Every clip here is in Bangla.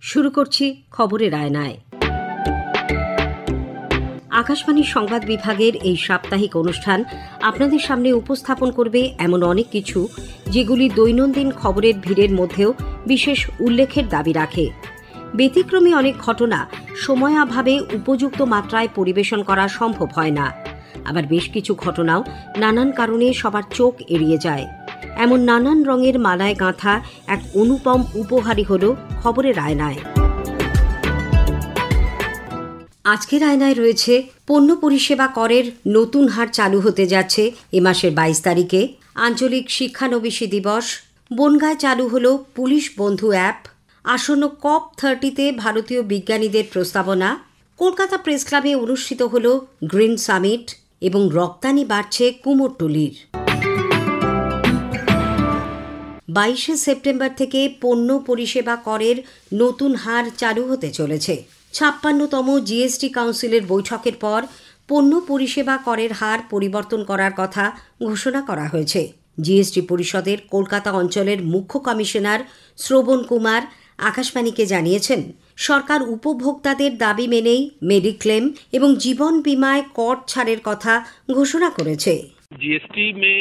শুরু করছি খবরের আয়নায়। আকাশবাণীর সংবাদ বিভাগের এই সাপ্তাহিক অনুষ্ঠান আপনাদের সামনে উপস্থাপন করবে এমন অনেক কিছু যেগুলি দৈনন্দিন খবরের ভিড়ের মধ্যেও বিশেষ উল্লেখের দাবি রাখে। ব্যতিক্রমী অনেক ঘটনা সময়াভাবে উপযুক্ত মাত্রায় পরিবেশন করা সম্ভব হয় না। আবার বেশ কিছু ঘটনাও নানান কারণে সবার চোখ এড়িয়ে যায়। এমন নানান রঙের মালায় গাঁথা এক অনুপম উপহারই হল খবরের আয়নায়। আজকের আয়নায় রয়েছে পণ্য পরিষেবা করের নতুন হার চালু হতে যাচ্ছে এ মাসের 22 তারিখে, আঞ্চলিক শিক্ষানবিশী দিবস, বনগাঁয় চালু হল পুলিশ বন্ধু অ্যাপ, আসন্ন COP30-তে ভারতীয় বিজ্ঞানীদের প্রস্তাবনা, কলকাতা প্রেস ক্লাবে অনুষ্ঠিত হল গ্রিন সামিট এবং রপ্তানি বাড়ছে কুমোরটুলির। 22শে সেপ্টেম্বর থেকে পণ্য পরিষেবা করের নতুন হার চালু হতে চলেছে। 56তম জিএসটি কাউন্সিলের বৈঠকের পর পণ্য পরিষেবা করের হার পরিবর্তন করার কথা ঘোষণা করা হয়েছে। জিএসটি পরিষদের কলকাতা অঞ্চলের মুখ্য কমিশনার শ্রবণ কুমার আকাশবাণীকে জানিয়েছেন, সরকার উপভোক্তাদের দাবি মেনেই মেডিক্লেম এবং জীবন বীমায় কর ছাড়ের কথা ঘোষণা করেছে। जीएसटी में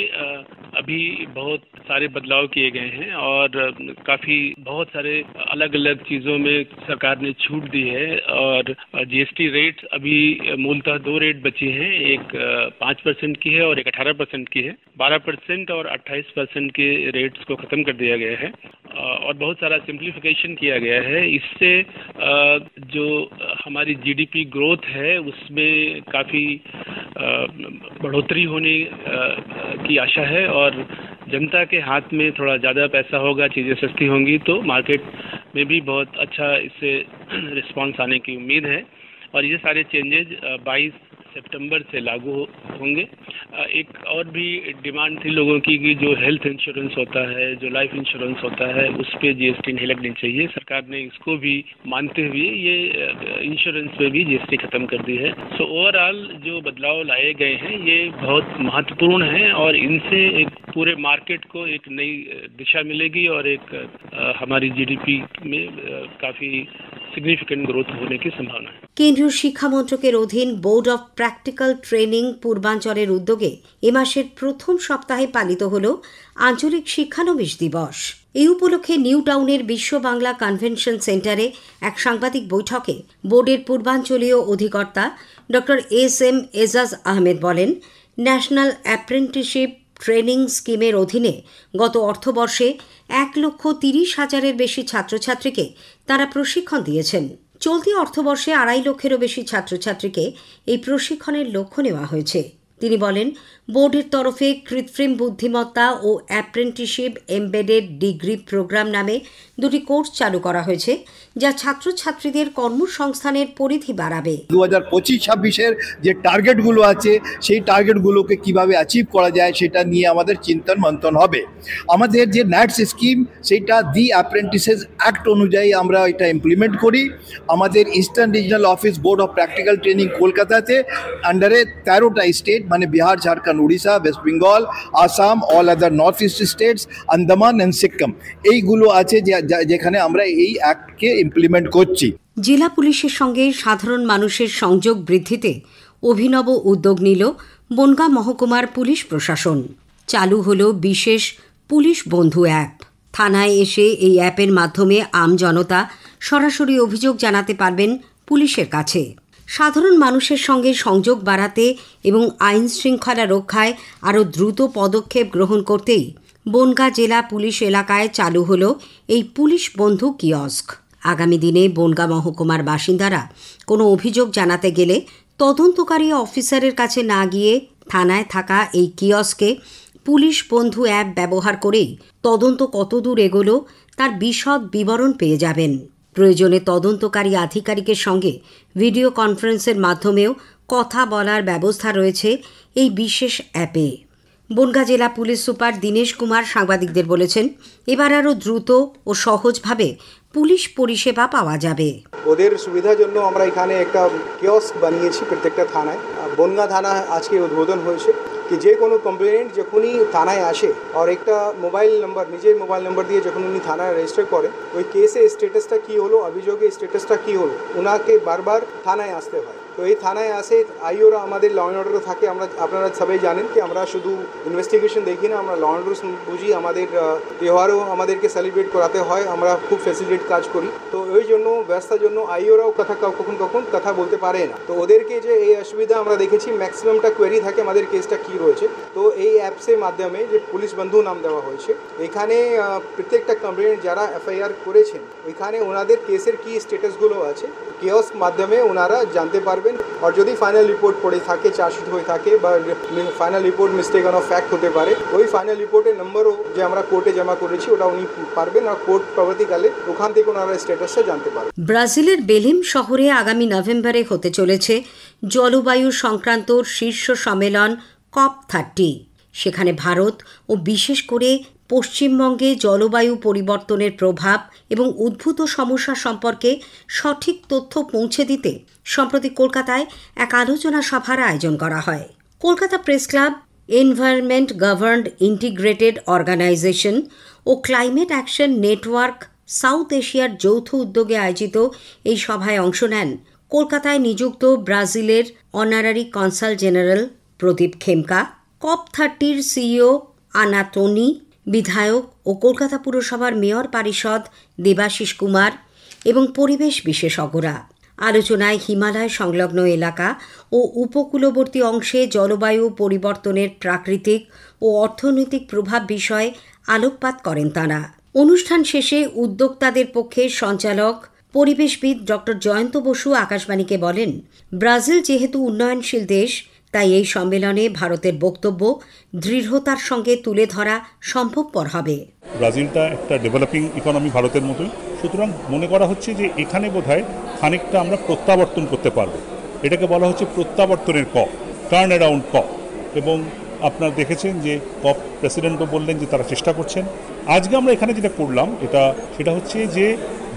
अभी बहुत सारे बदलाव किए गए हैं और काफ़ी बहुत सारे अलग अलग चीज़ों में सरकार ने छूट दी है और जीएसटी रेट अभी मूलतः 2 रेट बची हैं, एक 5% की है और एक 18% की है। 12% और 28% के रेट्स को ख़त्म कर दिया गया है और बहुत सारा सिंप्लीफिकेशन किया गया है। इससे जो हमारी जीडीपी ग्रोथ है उसमें काफ़ी बढ़ोतरी होने की आशा है और जनता के हाथ में थोड़ा ज़्यादा पैसा होगा, चीज़ें सस्ती होंगी तो मार्केट में भी बहुत अच्छा इससे रिस्पांस आने की उम्मीद है और ये सारे चेंजेज 22 सितंबर से लागू होंगे। एक और भी डिमांड थी लोगों की कि जो हेल्थ इंश्योरेंस होता है, जो लाइफ इंश्योरेंस होता है, उस पे जीएसटी नहीं लगनी चाहिए। सरकार ने इसको भी मानते हुए ये इंश्योरेंस पे भी जीएसटी खत्म कर दी है। सो ओवरऑल जो बदलाव लाए गए हैं ये बहुत महत्वपूर्ण हैं और इनसे एक पूरे मार्केट को एक नई दिशा मिलेगी और एक हमारी जीडीपी में काफ़ी सिग्निफिकेंट ग्रोथ होने की संभावना है। কেন্দ্রীয় শিক্ষা মন্ত্রকের অধীন বোর্ড অফ প্র্যাকটিক্যাল ট্রেনিং পূর্বাঞ্চলের উদ্যোগে এ মাসের প্রথম সপ্তাহে পালিত হল আঞ্চলিক শিক্ষানবিশ দিবস। এই উপলক্ষে নিউ টাউনের বিশ্ব বাংলা কনভেনশন সেন্টারে এক সাংবাদিক বৈঠকে বোর্ডের পূর্বাঞ্চলীয় অধিকর্তা ডক্টর এস.এম. এজাজ আহমেদ বলেন, ন্যাশনাল অ্যাপ্রেন্টিসশিপ ট্রেনিং স্কিমের অধীনে গত অর্থবর্ষে 1,30,000-এর বেশি ছাত্রছাত্রীকে তারা প্রশিক্ষণ দিয়েছেন। চলতি অর্থবর্ষে 2.5 লক্ষেরও বেশি ছাত্রছাত্রীকে এই প্রশিক্ষণের লক্ষ্য নেওয়া হয়েছে। তিনি বলেন, বোর্ডের তরফে কৃত্রিম বুদ্ধিমত্তা ও অ্যাপ্রেন্টিসশিপ এমবেডেড ডিগ্রি প্রোগ্রাম নামে 2টি কোর্স চালু করা হয়েছে, যা ছাত্রছাত্রীদের কর্মসংস্থানের পরিধি বাড়াবে। 2025-26-এর যে টার্গেটগুলো আছে সেই টার্গেটগুলোকে কিভাবে অ্যাচিভ করা যায় সেটা নিয়ে আমাদের চিন্তন মন্থন হবে। আমাদের যে ন্যাটস স্কিম সেটা দি অ্যাপ্রেন্টিসেস অ্যাক্ট অনুযায়ী আমরা এটা ইমপ্লিমেন্ট করি। আমাদের eastern regional office board of practical training কলকাতাতে আন্ডারে 13টা স্টেট মানে Bihar, Jharkhand, Orissa, West Bengal, Assam, all other north east states, Andaman and Sikkim, এইগুলো আছে যেখানে আমরা এই অ্যাক্টকে ইমপ্লিমেন্ট করছি। জেলা পুলিশের সঙ্গে সাধারণ মানুষের সংযোগ বৃদ্ধিতে অভিনব উদ্যোগ নিল বনগাঁ মহকুমার পুলিশ প্রশাসন। চালু হল বিশেষ পুলিশ বন্ধু অ্যাপ। থানায় এসে এই অ্যাপের মাধ্যমে আমজনতা সরাসরি অভিযোগ জানাতে পারবেন পুলিশের কাছে। সাধারণ মানুষের সঙ্গে সংযোগ বাড়াতে এবং আইন শৃঙ্খলা রক্ষায় আরও দ্রুত পদক্ষেপ গ্রহণ করতেই বনগাঁ জেলা পুলিশ এলাকায় চালু হল এই পুলিশ বন্ধু কিয়স্ক। আগামী দিনে বনগাঁ মহকুমার বাসিন্দারা কোনো অভিযোগ জানাতে গেলে তদন্তকারী অফিসারের কাছে না গিয়ে থানায় থাকা এই কিয়স্কে পুলিশ বন্ধু অ্যাপ ব্যবহার করেই তদন্ত কতদূর এগোলো তার বিশদ বিবরণ পেয়ে যাবেন। প্রয়োজনে তদন্তকারী আধিকারিকের সঙ্গে ভিডিও কনফারেন্সের মাধ্যমেও কথা বলার ব্যবস্থা রয়েছে এই বিশেষ অ্যাপে। বনগাঁ জেলা পুলিশ সুপার দীনেশ কুমার সাংবাদিকদের বলেছেন, এবার আরও দ্রুত ও সহজভাবে পুলিশ পরিষেবা পাওয়া যাবে। ওদের সুবিধার জন্য আমরা এখানে একটা কিয়স্ক বানিয়েছি প্রত্যেকটা থানায়। বনগাঁ থানা আজকে উদ্বোধন হয়েছে। कि যে কোনো কমপ্লেনেন্ট যখনই থানায় আসে আর একটা মোবাইল নাম্বার নিজের মোবাইল নাম্বার দিয়ে যখন উনি থানায় রেজিস্টার করে ওই কেসের স্ট্যাটাসটা কী হলো অভিযোগের স্ট্যাটাসটা কী হলো ওনাকে বারবার থানায় আসতে হয়। তো এই থানায় আসে আইওরা আমাদের ল অ্যান্ড অর্ডারও থাকে, আপনারা সবাই জানেন কি আমরা শুধু ইনভেস্টিগেশন দেখি না, আমরা ল অ্যান্ড অর্ডার বুঝি, আমাদের তিওহারও আমাদেরকে সেলিব্রেট করাতে হয়, আমরা খুব ফ্যাসিলিটেট কাজ করি। তো ওই জন্য ব্যবস্থার জন্য আইওরাও কখন কথা বলতে পারে না। তো ওদেরকে যে এই অসুবিধা আমরা দেখেছি ম্যাক্সিমামটা কোয়েরি থাকে আমাদের কেসটা কী রয়েছে। তো এই অ্যাপসের মাধ্যমে যে পুলিশ বন্ধু নাম দেওয়া হয়েছে এখানে প্রত্যেকটা কমপ্লেন্ট যারা এফআইআর করেছেন ওইখানে ওনাদের কেসের কী স্ট্যাটাসগুলো আছে কিওস্ক মাধ্যমে ওনারা জানতে পারবেন। আর যদি ফাইনাল রিপোর্ট পড়ে থাকে চার্জশিট হয়ে থাকে বা final report mistake on fact হতে পারে ওই ফাইনাল রিপোর্টের নম্বরও যে আমরা কোর্টে জমা করেছি ওটা উনি পারবেন আর কোর্ট পরবর্তীকালে ওখান থেকে ওনারা স্ট্যাটাসটা জানতে পারবেন। ব্রাজিলের বেলিম শহরে আগামী নভেম্বরে হতে চলেছে জলবায়ু সংক্রান্ত শীর্ষ সম্মেলন COP30। সেখানে ভারত ও বিশেষ করে পশ্চিমবঙ্গে জলবায়ু পরিবর্তনের প্রভাব এবং উদ্ভূত সমস্যা সম্পর্কে সঠিক তথ্য পৌঁছে দিতে সম্প্রতি কলকাতায় এক আলোচনা সভার আয়োজন করা হয়। Kolkata press club, environment governed integrated organisation ও ক্লাইমেট অ্যাকশন নেটওয়ার্ক সাউথ এশিয়ার যৌথ উদ্যোগে আয়োজিত এই সভায় অংশ নেন কলকাতায় নিযুক্ত ব্রাজিলের অনারারি কনসাল জেনারেল প্রদীপ খেমকা, COP30-র সিইও আনাতোনি, বিধায়ক ও কলকাতা পুরসভার মেয়র পারিষদ দেবাশিস কুমার এবং পরিবেশ বিশেষজ্ঞরা। আলোচনায় হিমালয় সংলগ্ন এলাকা ও উপকূলবর্তী অংশে জলবায়ু পরিবর্তনের প্রাকৃতিক ও অর্থনৈতিক প্রভাব বিষয়ে আলোকপাত করেন তাঁরা। অনুষ্ঠান শেষে উদ্যোক্তাদের পক্ষে সঞ্চালক পরিবেশবিদ ডক্টর জয়ন্ত বসু আকাশবাণীকে বলেন, ব্রাজিল যেহেতু উন্নয়নশীল দেশ তাই এই সম্মেলনে ভারতের বক্তব্য দৃঢ়তার সঙ্গে তুলে ধরা সম্ভবপর হবে। ব্রাজিলটা একটা ডেভেলপিং ইকোনমি ভারতের মতোই, সুতরাং মনে করা হচ্ছে যে এখানে বোধহয় খানিকটা আমরা প্রত্যাবর্তন করতে পারবো। এটাকে বলা হচ্ছে প্রত্যাবর্তনের COP, টার্ন অ্যারাউন্ড COP। এবং আপনারা দেখেছেন যে COP প্রেসিডেন্টও বললেন যে তারা চেষ্টা করছেন। আজকে আমরা এখানে যেটা করলাম সেটা হচ্ছে যে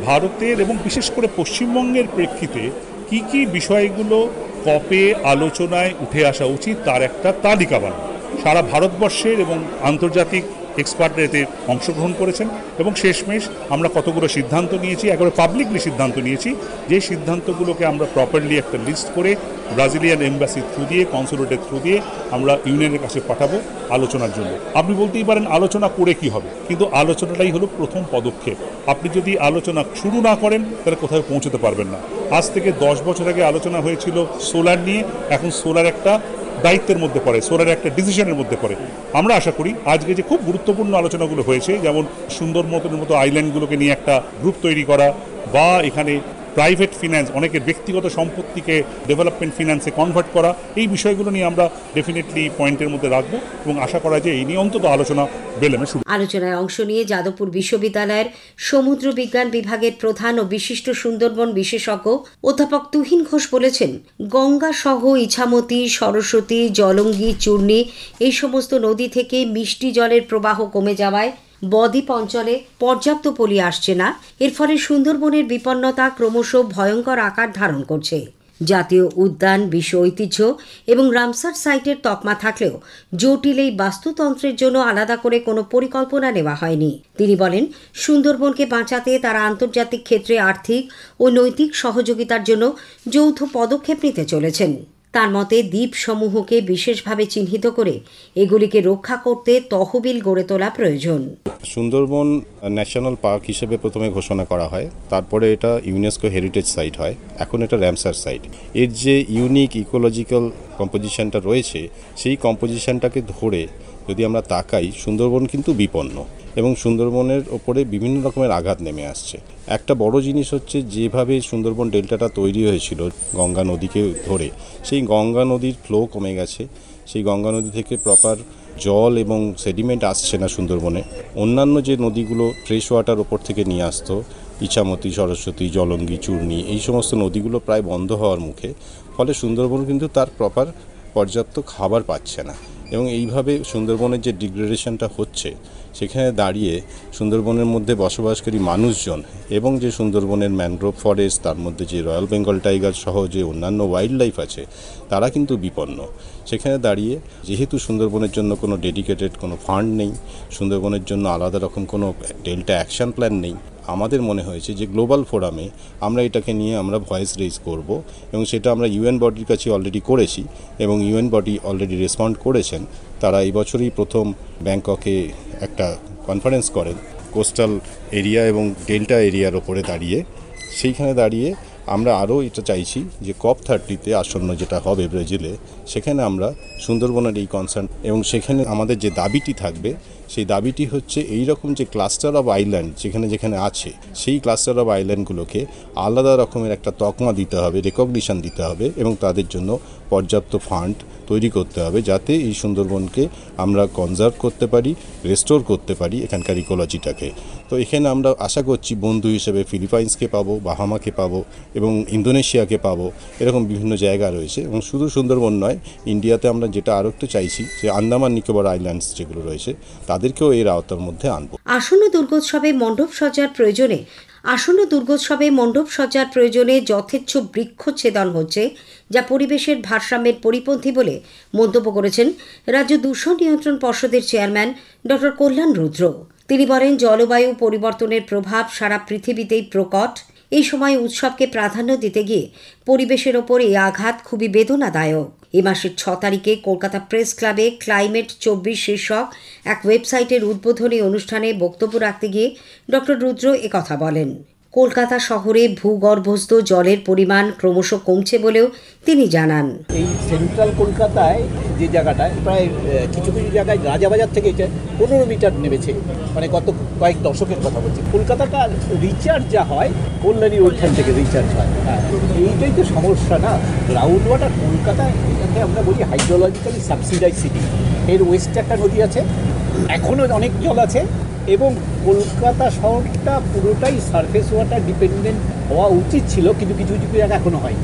ভারতের এবং বিশেষ করে পশ্চিমবঙ্গের প্রেক্ষিতে কি কি বিষয়গুলো COP-এ আলোচনায় উঠে আসা উচিত তার একটা তালিকা বানানো। সারা ভারতবর্ষের এবং আন্তর্জাতিক এক্সপার্টরা এতে অংশগ্রহণ করেছেন এবং শেষমেশ আমরা কতগুলো সিদ্ধান্ত নিয়েছি, একেবারে পাবলিকলি সিদ্ধান্ত নিয়েছি, যে সিদ্ধান্তগুলোকে আমরা প্রপারলি একটা লিস্ট করে ব্রাজিলিয়ান এম্বাসি থ্রু দিয়ে, কনসুলেটের থ্রু দিয়ে আমরা ইউনিয়নের কাছে পাঠাবো আলোচনার জন্য। আপনি বলতেই পারেন আলোচনা করে কি হবে, কিন্তু আলোচনাটাই হলো প্রথম পদক্ষেপ। আপনি যদি আলোচনা শুরু না করেন তাহলে কোথাও পৌঁছতে পারবেন না। আজ থেকে 10 বছর আগে আলোচনা হয়েছিল সোলার নিয়ে, এখন সোলার একটা দায়িত্বের মধ্যে পড়ে, সোলার একটা ডিসিশনের মধ্যে পড়ে। আমরা আশা করি আজকে যে খুব গুরুত্বপূর্ণ আলোচনাগুলো হয়েছে, যেমন সুন্দরবনের মতো আইল্যান্ডগুলোকে নিয়ে একটা গ্রুপ তৈরি করা, বা এখানে প্রাইভেট ফিন্যান্স, অনেকের ব্যক্তিগত সম্পত্তিকে ডেভেলপমেন্ট ফিন্যান্সে কনভার্ট করা, এই বিষয়গুলো নিয়ে আমরা ডেফিনেটলি পয়েন্টের মধ্যে রাখবো এবং আশা করা যায় এই নিয়ে অন্তত আলোচনা বেলেমে শুরু। আলোচনায় অংশ নিয়ে যাদবপুর বিশ্ববিদ্যালয়ের সমুদ্র বিজ্ঞান বিভাগের প্রধান ও বিশিষ্ট সুন্দরবন বিশেষজ্ঞ অধ্যাপক তুহিন ঘোষ বলেছেন, গঙ্গা সহ ইছামতি, সরস্বতী, জলঙ্গি, চূর্ণী এই সমস্ত নদী থেকে মিষ্টি জলের প্রবাহ কমে যাওয়ায় বদ্বীপ অঞ্চলে পর্যাপ্ত পলি আসছে না। এর ফলে সুন্দরবনের বিপন্নতা ক্রমশ ভয়ঙ্কর আকার ধারণ করছে। জাতীয় উদ্যান, বিশ্ব ঐতিহ্য এবং রামসার সাইটের তকমা থাকলেও জটিল এই বাস্তুতন্ত্রের জন্য আলাদা করে কোনো পরিকল্পনা নেওয়া হয়নি। তিনি বলেন, সুন্দরবনকে বাঁচাতে তারা আন্তর্জাতিক ক্ষেত্রে আর্থিক ও নৈতিক সহযোগিতার জন্য যৌথ পদক্ষেপ নিতে চলেছেন। তার মতে দ্বীপসমূহকে বিশেষভাবে চিহ্নিত করে এগুলিকে রক্ষা করতে তহবিল গড়ে তোলা প্রয়োজন। সুন্দরবন ন্যাশনাল পার্ক হিসেবে প্রথমে ঘোষণা করা হয়, তারপরে এটা ইউনেস্কো হেরিটেজ সাইট হয়, এখন এটা রামসার সাইট। এর যে ইউনিক ইকোলজিক্যাল কম্পোজিশনটা রয়েছে, সেই কম্পোজিশনটাকে ধরে যদি আমরা তাকাই, সুন্দরবন কিন্তু বিপন্ন এবং সুন্দরবনের ওপরে বিভিন্ন রকমের আঘাত নেমে আসছে। একটা বড় জিনিস হচ্ছে, যেভাবে সুন্দরবন ডেল্টাটা তৈরি হয়েছিল গঙ্গা নদীকে ধরে, সেই গঙ্গা নদীর ফ্লো কমে গেছে। সেই গঙ্গা নদী থেকে প্রপার জল এবং সেডিমেন্ট আসছে না সুন্দরবনে। অন্যান্য যে নদীগুলো ফ্রেশ ওয়াটার ওপর থেকে নিয়ে আসতো, ইছামতি, সরস্বতী, জলঙ্গি, চূর্ণী, এই সমস্ত নদীগুলো প্রায় বন্ধ হওয়ার মুখে। ফলে সুন্দরবন কিন্তু তার প্রপার পর্যাপ্ত খাবার পাচ্ছে না এবং এইভাবে সুন্দরবনের যে ডিগ্রেডেশনটা হচ্ছে, সেখানে দাঁড়িয়ে সুন্দরবনের মধ্যে বসবাসকারী মানুষজন এবং যে সুন্দরবনের ম্যানগ্রোভ ফরেস্ট, তার মধ্যে যে রয়্যাল বেঙ্গল টাইগার সহ যে অন্যান্য ওয়াইল্ড লাইফ আছে, তারা কিন্তু বিপন্ন। সেখানে দাঁড়িয়ে যেহেতু সুন্দরবনের জন্য কোনো ডেডিকেটেড কোনো ফান্ড নেই, সুন্দরবনের জন্য আলাদা রকম কোনো ডেল্টা অ্যাকশন প্ল্যান নেই, আমাদের মনে হয়েছে যে গ্লোবাল ফোরামে আমরা এটাকে নিয়ে আমরা ভয়েস রেজ করব, এবং সেটা আমরা ইউএন বডির কাছে অলরেডি করেছি এবং ইউএন বডি অলরেডি রেসপন্ড করেছেন। তারা এই বছরই প্রথম ব্যাংককে একটা কনফারেন্স করেন কোস্টাল এরিয়া এবং ডেল্টা এরিয়ার ওপরে দাঁড়িয়ে। সেইখানে দাঁড়িয়ে আমরা আরও এটা চাইছি যে COP30 আসন্ন যেটা হবে ব্রাজিলে, সেখানে আমরা সুন্দরবনের এই কনসার্ন এবং সেখানে আমাদের যে দাবিটি থাকবে, সেই দাবিটি হচ্ছে এই রকম যে ক্লাস্টার অফ আইল্যান্ড যেখানে যেখানে আছে, সেই ক্লাস্টার অফ আইল্যান্ডগুলোকে আলাদা রকমের একটা তকমা দিতে হবে, রেকগনিশন দিতে হবে এবং তাদের জন্য পর্যাপ্ত ফান্ড তৈরি করতে হবে, যাতে এই সুন্দরবনকে আমরা কনজার্ভ করতে পারি, রেস্টোর করতে পারি এখানকার ইকোলজিটাকে। তো এখানে আমরা আশা করছি বন্ধু হিসেবে ফিলিপাইন্সকে পাবো, বাহামাকে পাবো এবং ইন্দোনেশিয়াকে পাবো। এরকম বিভিন্ন জায়গা রয়েছে এবং শুধু সুন্দরবন নয়, ইন্ডিয়াতে আমরা যেটা আরও একটু চাইছি যে আন্দামান নিকোবর আইল্যান্ডস যেগুলো রয়েছে তাদেরকেও এর আওতার মধ্যে আনবো। আসন্ন দুর্গোৎসবে মণ্ডপ সজ্জার প্রয়োজনে যথেচ্ছ বৃক্ষচ্ছেদন হচ্ছে, যা পরিবেশের ভারসাম্যের পরিপন্থী বলে মন্তব্য করেছেন রাজ্য দূষণ নিয়ন্ত্রণ পর্ষদের চেয়ারম্যান ডক্টর কল্যাণ রুদ্র। তিনি বলেন, জলবায়ু পরিবর্তনের প্রভাব সারা পৃথিবীতেই প্রকট। এই সময় উৎসবকে প্রাধান্য দিতে গিয়ে পরিবেশের ওপর এই আঘাত খুবই বেদনাদায়ক। এ মাসের 6 তারিখে কলকাতা প্রেস ক্লাবে ক্লাইমেট 24 শীর্ষক এক ওয়েবসাইটের উদ্বোধনী অনুষ্ঠানে বক্তব্য রাখতে গিয়ে ডক্টর রুদ্র একথা বলেন। কলকাতা শহরে ভূগর্ভস্থ জলের পরিমাণ ক্রমশ কমছে বলেও তিনি জানান। এই সেন্ট্রাল কলকাতায় যে জায়গাটায় প্রায় কিছু কিছু জায়গায় রাজাবাজার থেকে 15 মিটার নেমেছে, মানে গত কয়েক দশকের কথা বলছি। কলকাতাটা রিচার্জ যা হয় কল্যাণী ওইখান থেকে রিচার্জ হয়। এইটাই তো সমস্যা না, গ্রাউন্ড ওয়াটার। কলকাতায় এটাকে আমরা বলি হাইড্রোলজিক্যালি সাবসিডাইজ সিটি। এর ওয়েস্টে একটা নদী আছে, এখনও অনেক জল আছে, এবং কলকাতা শহরটা পুরোটাই সারফেস ওয়াটার ডিপেন্ডেন্ট হওয়া উচিত ছিল, কিন্তু কিছু কিছু জায়গা এখনো হয়।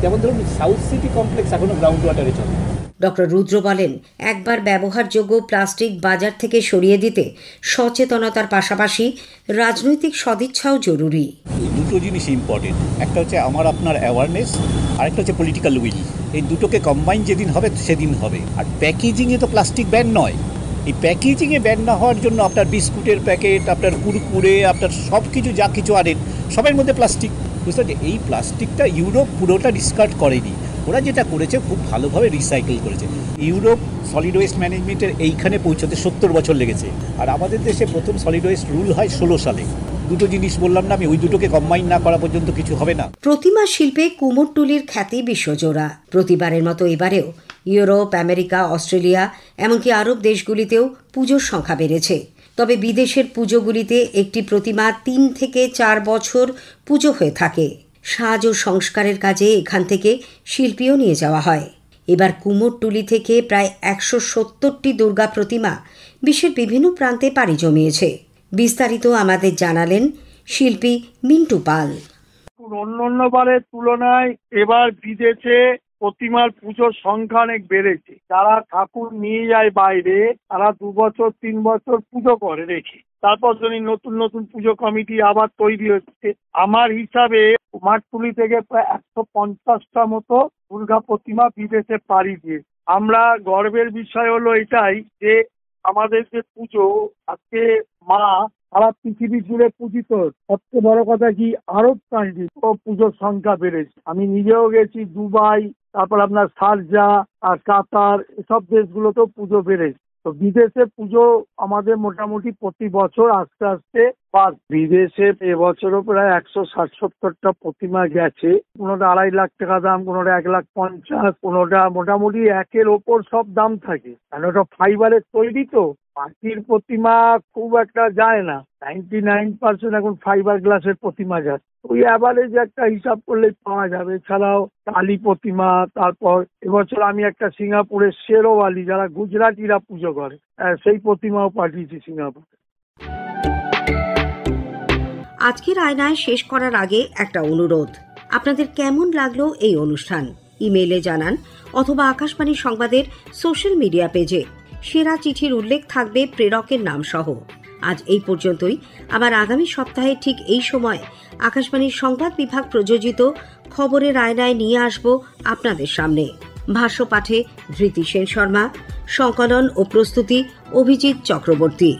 যেমন ধরুন সাউথ সিটি কমপ্লেক্স এখনো গ্রাউন্ড ওয়াটারে চলে। ডক্টর রুদ্র বলেন, একবার ব্যবহারযোগ্য প্লাস্টিক বাজার থেকে সরিয়ে দিতে সচেতনতার পাশাপাশি রাজনৈতিক সদিচ্ছাও জরুরি। দুটো জিনিস ইম্পর্টেন্ট, একটা হচ্ছে আমার আপনার অ্যাওয়ারনেস, আর একটা হচ্ছে পলিটিক্যাল উইল। এই দুটোকে কম্বাইন যেদিন হবে সেদিন হবে। আর প্যাকেজিংয়ে তো প্লাস্টিক ব্যান নয়, এই প্যাকেজিংয়ে ব্যান না হওয়ার জন্য আপনার বিস্কুটের প্যাকেট, আপনার কুরকুরে, আপনার সব কিছু যা কিছু আনেন সবের মধ্যে প্লাস্টিক। বুঝতে পারছি, এই প্লাস্টিকটা ইউরোপ পুরোটা ডিসকার্ড করেনি, ওরা যেটা করেছে খুব ভালোভাবে রিসাইকেল করেছে। ইউরোপ সলিড ওয়েস্ট ম্যানেজমেন্টের এইখানে পৌঁছতে 70 বছর লেগেছে, আর আমাদের দেশে প্রথম সলিড ওয়েস্ট রুল হয় 16 সালে। দুটো জিনিস বললাম না আমি, ওই দুটোকে কম্বাইন না করা পর্যন্ত কিছু হবে না। প্রতিমা শিল্পে কুমোরটুলির খ্যাতি বিশ্বজোড়া। প্রতিবারের মতো এবারেও ইউরোপ, আমেরিকা, অস্ট্রেলিয়া এমনকি আরব দেশগুলিতেও পুজোর সংখ্যা বেড়েছে। তবে বিদেশের পুজোগুলিতে একটি প্রতিমা 3 থেকে 4 বছর পুজো হয়ে থাকে। সাজ ও সংস্কারের কাজে এখান থেকে শিল্পীও নিয়ে যাওয়া হয়। এবার কুমোরটুলি থেকে প্রায় 170টি দুর্গা প্রতিমা বিশ্বের বিভিন্ন প্রান্তে পাড়ি জমিয়েছে। বিস্তারিত আমাদের জানালেন শিল্পী মিন্টু পাল। অন্যান্যবারের তুলনায় এবার বিদেশে প্রতিমার পুজোর সংখ্যা অনেক বেড়েছে। যারা ঠাকুর নিয়ে যায় বাইরে, তারা 2 বছর 3 বছর পুজো করে রেখে, তারপর যদি নতুন নতুন পুজো কমিটি আবার তৈরি হচ্ছে। আমার হিসাবে কুমারটুলি থেকে প্রায় 150টা মতো দুর্গা প্রতিমা বিদেশে পাড়ি দিয়ে। আমরা গর্বের বিষয় হলো এটাই যে আমাদের যে পুজো আজকে মা সারা পৃথিবী জুড়ে পূজিত। সবচেয়ে বড় কথা কি, আরব কান্ট্রি পুজোর সংখ্যা বেড়েছে। আমি নিজেও গেছি দুবাই, তারপর আপনার শারজা আর কাতার, এসব দেশগুলোতেও পুজো বেড়েছে। তো বিদেশে পুজো আমাদের মোটামুটি প্রতি বছর আস্তে আস্তে বাড়ছে। বিদেশে এবছরও প্রায় 160-170টা প্রতিমা গেছে। কোনোটা 2.5 লাখ টাকা দাম, কোনোটা 1,50,000, কোনোটা মোটামুটি 1-এর ওপর সব দাম থাকে, কারণ ওটা ফাইবারের তৈরি। তো মাটির প্রতিমা খুব একটা যায় না, 99% এখন ফাইবার গ্লাসের প্রতিমা যাচ্ছে। ওই অ্যাভারেজ একটা হিসাব করলেই পাওয়া যাবে। এছাড়াও কালী প্রতিমা, তারপর এবছর আমি একটা সিঙ্গাপুরের শেরোওয়ালি, যারা গুজরাটিরা পুজো করে, সেই প্রতিমাও পাঠিয়েছি সিঙ্গাপুরে। আজকের আয়নায় শেষ করার আগে একটা অনুরোধ, আপনাদের কেমন লাগলো এই অনুষ্ঠান ইমেইলে জানান অথবা আকাশবাণী সংবাদের সোশ্যাল মিডিয়া পেজে। সেরা চিঠির উল্লেখ থাকবে প্রেরকের নাম সহ। আজ এই পর্যন্তই। আবার আগামী সপ্তাহে ঠিক এই সময় আকাশবাণীর সংবাদ বিভাগ প্রযোজিত খবরের আয়নায় নিয়ে আসব আপনাদের সামনে। ভাষ্য পাঠে ধৃতি সেন শর্মা, সংকলন ও প্রস্তুতি অভিজিৎ চক্রবর্তী।